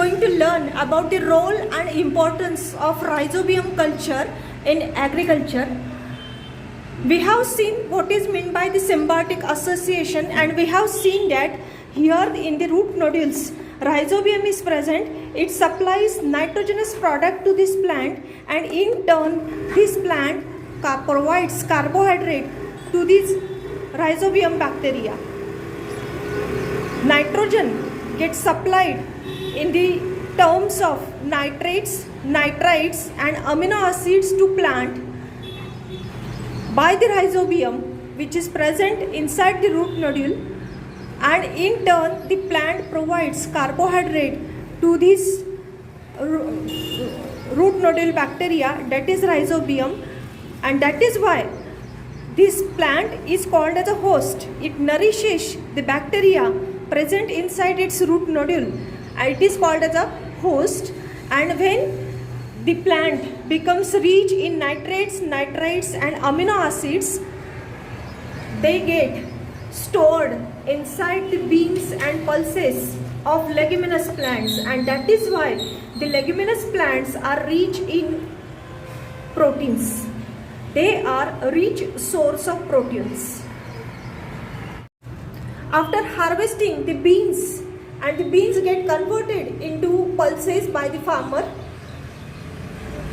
going to learn about the role and importance of rhizobium culture in agriculture. We have seen what is meant by the symbiotic association, and we have seen that here in the root nodules rhizobium is present. It supplies nitrogenous product to this plant, and in turn this plant provides carbohydrate to this rhizobium bacteria. Nitrogen gets supplied in the terms of nitrates, nitrites and amino acids to plant by the rhizobium, which is present inside the root nodule, and in turn the plant provides carbohydrate to this root nodule bacteria, that is rhizobium, and that is why this plant is called as a host. It nourishes the bacteria present inside its root nodule. It is called as a host, and when the plant becomes rich in nitrates, nitrites and amino acids, they get stored inside the beans and pulses of leguminous plants, and that is why the leguminous plants are rich in proteins. They are a rich source of proteins. After harvesting the beans, and the beans get converted into pulses by the farmer,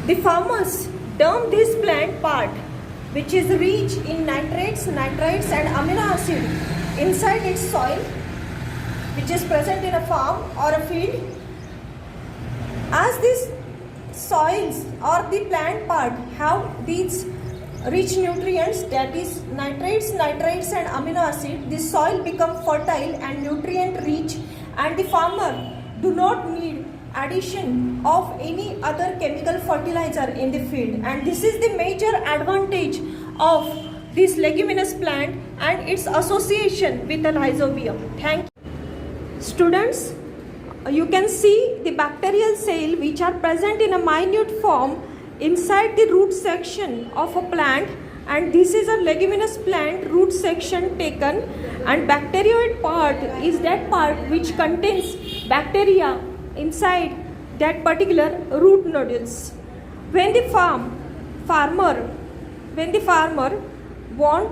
the farmers dump this plant part, which is rich in nitrates, nitrites and amino acid inside its soil, which is present in a farm or a field. As these soils or the plant part have these rich nutrients, that is nitrates, nitrites and amino acid, the soil become fertile and nutrient rich, and the farmer do not need addition of any other chemical fertilizer in the field. And this is the major advantage of this leguminous plant and its association with the rhizobium. Thank you. Students, you can see the bacterial cell which are present in a minute form inside the root section of a plant, and this is a leguminous plant root section taken, and bacterioid part is that part which contains bacteria inside that particular root nodules. When the farmer want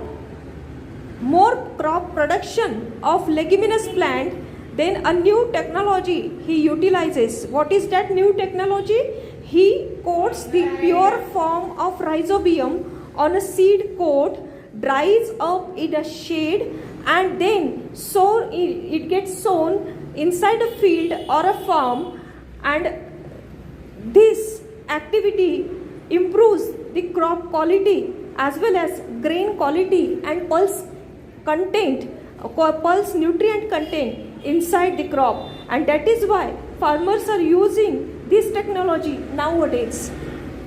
more crop production of leguminous plant, then a new technology he utilizes. What is that new technology? He coats the pure form of rhizobium on a seed coat, dries up in a shade, and then it gets sown inside a field or a farm, and this activity improves the crop quality as well as grain quality and pulse nutrient content inside the crop, and that is why farmers are using this technology nowadays.